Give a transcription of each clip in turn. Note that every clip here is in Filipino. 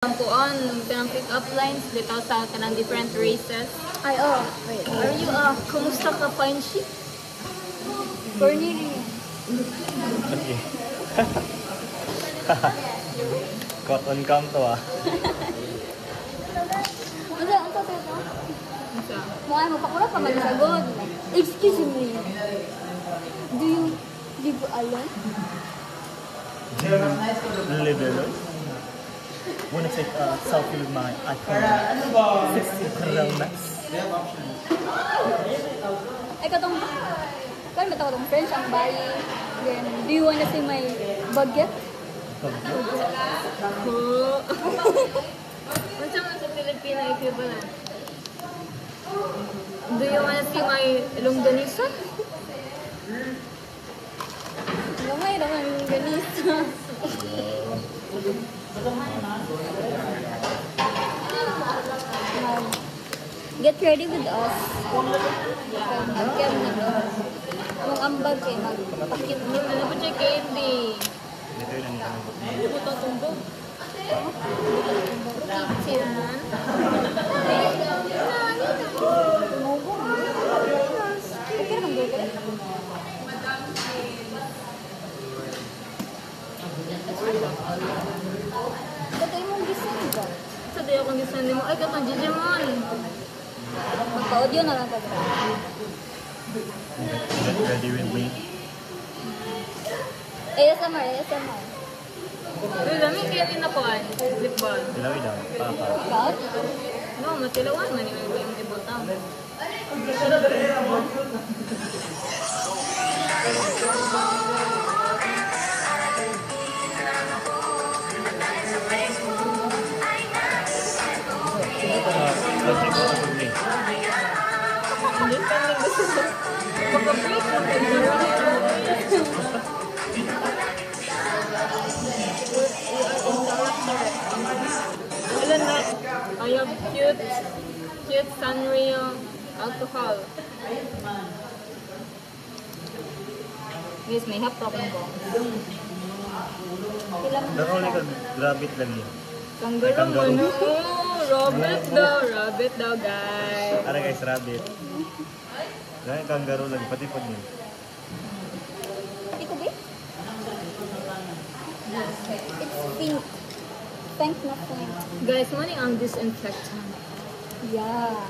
Ang kuan, kanang pick-up lines dito sa kanang different races. Ay, oh. Wait. Are you, kumusta ka, fine ship? Cornelia. Okay. Cotton cam to ah. Ano to? Mukha mo, pakura pa mag-sagot. Excuse me. Do you live alone? Live alone? Wanna take a selfie with my icon? Sexy coronas. Ay, katong, kaya ba ito French ang bayi? Then, do you wanna see my baguette? Ko. Unsa man sa Filipino equivalent? Do you wanna see my longganisa? Lumay naman yung ganisa. Get ready with us. Mag-cam na doon. Kung ambag kayo, magpakit mo. Ano ba siya candy? Dito yun ang Ano ba ito tumbog? Kitchen. Tumubo. Okay naman doon ka. Ba't ay mong gising ba? Sa dayo kong gisan mo, ay katong Digimon. Magpa-audio na lang ka. Get ready with me. ASMR. Uy, dami kaya din ako ay. Lip balm. Dilawin daw. Papa. Ikaw? No, matilawan man yung ibutang. Understanding gusto mo. Maka-break mo Ilan na? I have cute Sanrio alcohol. Yes, may hap problem ko. Pero ulit ka, grabit lang yun. Kangaroo mo no? Rabbit daw guys. Ara guys, rabbit. Dahil kangaroo lang, pati pag yun. Ito ba? It's pink. Pink na pink. Guys, mo ni ang disinfectant. Yeah.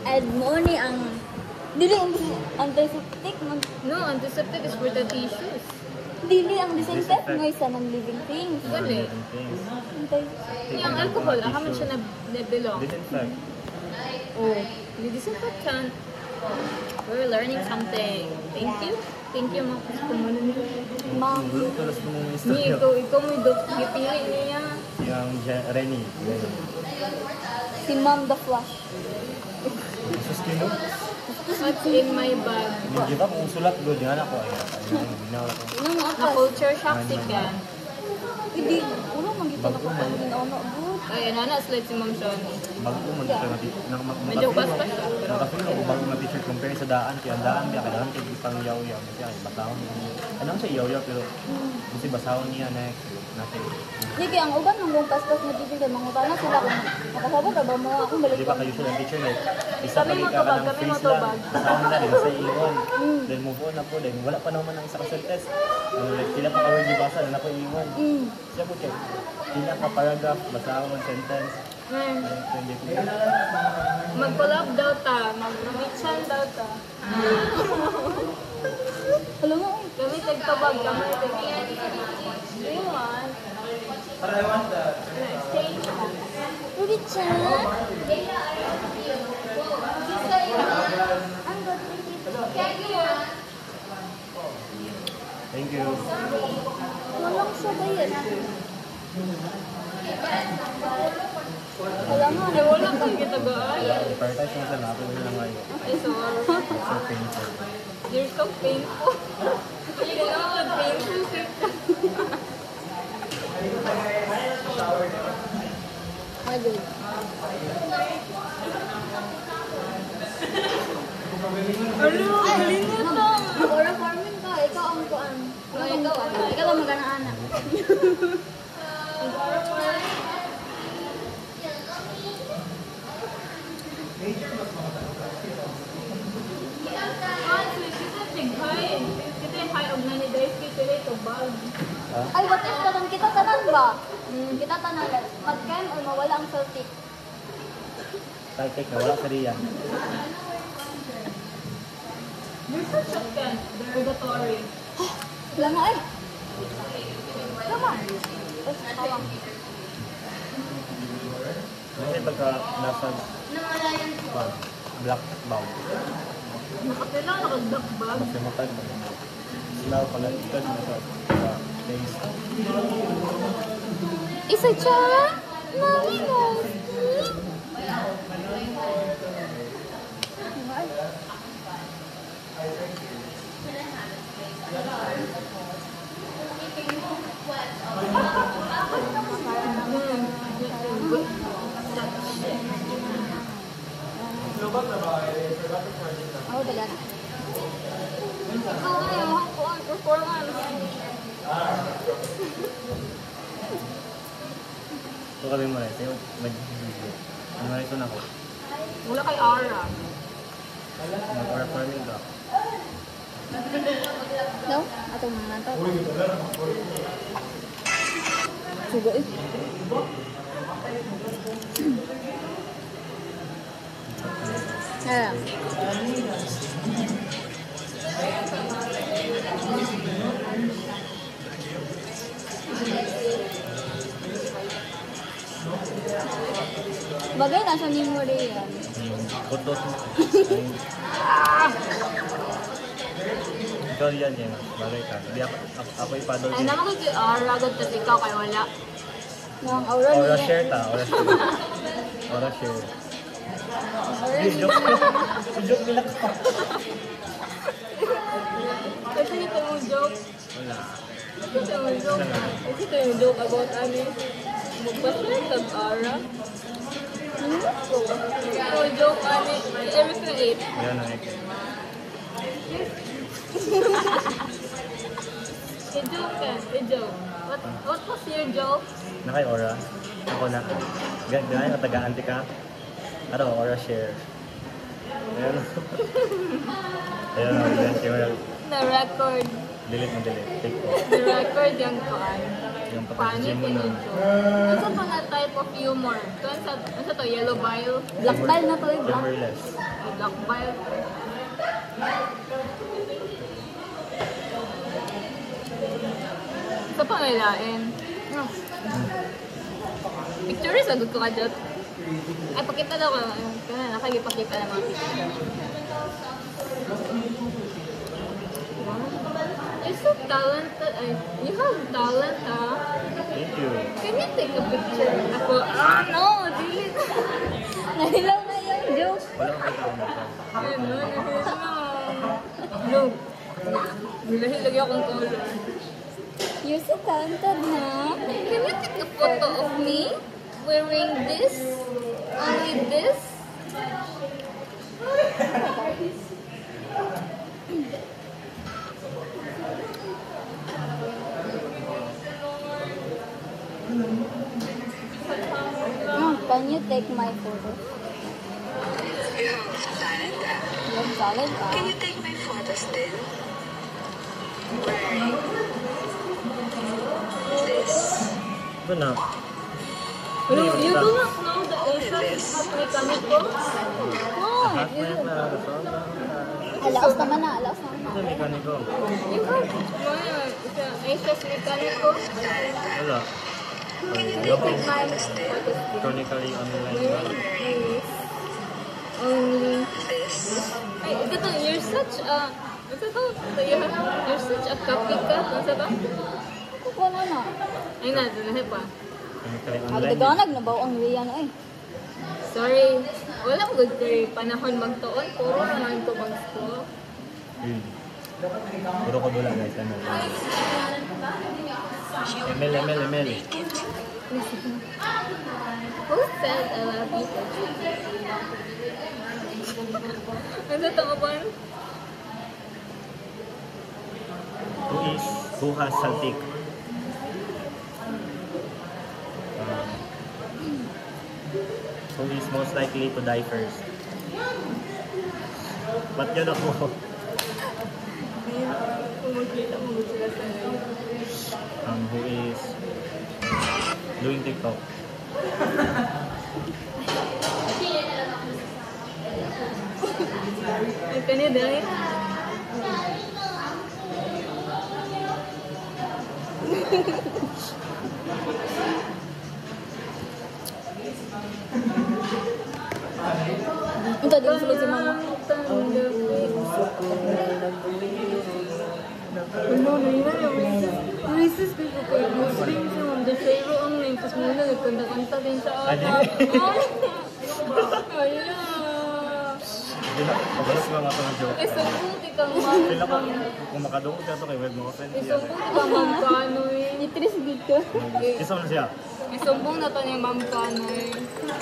And mo ni ang... Dili ang antiseptic. No, antiseptic is for the tissues. Dili ang disinfect mo isa ng living things. Gali. Yung alcohol, man siya na belong. Disinfect. Oh, the disinfectant. We're learning something. Thank you. Thank you, mga kustumanan niyo. Ma'am. Bulong tulas mo ng Ni, istorya. ikaw mo gipili niya. Yung Rennie. Si Ma'am the Flash. Sustino. What's in my bag? Hindi ba kung sulat ko, di anak ko. Ayun, binawa ko. Nang Na akas. culture shock si Ken. Hindi. Ulo magita na ka pang ginaano. Ay, nana slide si Ma'am Shoni. Bago ko mag-teacher. Medyo basta siya. Nakafeel ako bago mag-teacher compare sa daan. Kaya ang daan niya, kailangan kayo isang yaw-yaw. Kasi ay, basahon niya. Ano siya yaw-yaw, pero kasi basahon niya next. Natin. Sige, ang uban ng buong paspas na bibigay, mangutana sila kung nakasabot na ba mo akong balik Di ba kayo siya ng teacher net? Isa Kami pali ka matubag, ng kami freeze matubag. lang. Basahon na rin sa iwan. Then move on na po. Then wala pa naman ang isa ka test. Like, sila pa kawin di basa na po iwan. Siya po check. Sila ka paragraph, basahon ang sentence. Mag-collab daw ta. Mag-michan daw ta. Alam mo, Kami tagtabag, kami tagtabag. Do you want? Exchange. Ruby-chan? Thank you. Walang siya ba yan? Wala nga. Ay, wala kang gitagaan. Prioritize mo sa natin na ngayon. Ay, sorry. So painful. You're so painful. You know what painful is? Agad. Ano? Galing mo to. Or farming ka, ikaw ang kuan. Ikaw ang magana-anak. Kita yung high og nani dahil kita ito bag. Ay, what if tanan kita tanan ba? Kita tanan. Mag-chem or mawala ang Celtic. Celtic na wala sa riyan. You're such a cat. Derogatory. Lama eh. Lama. Ay, tawang. Kasi pagka nasa black bound, Nakapila nakagdak bag. mas limutan mo. Slaw pala ito nasa face. Isa tsara? Mami mo. Ako daga na. Ikaw ngayon, ako ang performance. Ito kami mo rin. Sa'yo, mag-video. Ano na ito na ako? Wala kay Ara. Mag-performing ka. No? Atong mga to. Suga eh. Bagay nasa memory yan. Putos. Ikaw yan yan. Bagay ka. Hindi ako ipadol Ay, din. naman ko kay Ara. Agad kasi ikaw kay wala. Nang aura Aura niya. share ta. Aura share. Aura share. Joke. Joke nila ka. Kasi ito yung joke. Wala. Kasi ito yung joke. Kasi ito yung joke about ano. Magpasaya kag Ara. Ito yung joke ano. Every create. Yan ang eke. I-joke ka. I-joke. What was your joke? Nakay Aura. Ako na. Ganyan ka taga-anti ka. Ano, Aura share. Ayan. Ayan o, yan. Na-record. Delete mo, delete. Take ko. Na-record yung kuan. Yung Paano pag-gym mo na. yung joke? Ano pa nga type of humor? Ano sa to? Yellow bile? Black bile na to eh. Black. Humorless. Black bile? Sa pangilain. Picture sa good ko ka dyan. Ay, pakita daw ka. Kaya nakagipakita ng mga picture. You're so talented. Ay, you have talent, ha? Thank you. Can you take a picture? Ako, no, delete. Nahilaw na yung joke. Wala akong pagkakamata. Ay, no, no. Nilahilag akong color. You're so talented na. Can you take a photo of me wearing this? Only this? Can you take my photo? You're solid ah. Can you take my photos then? This. Ito na. You do not know the ocean is half mechanical? Oh, Half na yan na. alaos naman na. Alaos naman na. Ito mekaniko. You have Asia's mechanical? Wala. You take my Chronically online. only. This. Ay, ito, you're such a... Ito to, you're such a copycat. Ano ba? Kukuha na na. Ay na, dalahe pa. Chronically Ang online. daganag na ba ang Rian eh. Sorry. Wala ko good kay panahon magtuon. Puro naman ko mag-school. Yun. Puro ko dula guys. Ano? ML. Who said I love you? Ano ito ko ba? Who has Celtic? Who is most likely to die first? Ba't yun ako? Kung magkita mo sila sa ngayon. Who is doing TikTok. Ay, kanya dahil. Ito din sulod si mama. Ano na yun? Racist people ko. Muslim siya. The zero ang name. Tapos muna nagkanta-kanta din sa ata. Ayun. Hindi na, pagalas mga mga ng joke. Eh, subuti kang Kailan ko, ma'am. kung makadungog ka ito kay web mga friend. Eh, subuti kang ma'am Kano eh. Itris dito. Isa mo na siya. Eh, sumbong na to niya ma'am Kano eh.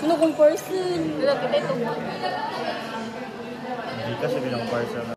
Ano kung person? Wala, kita ito. Hindi ka siya bilang parcel.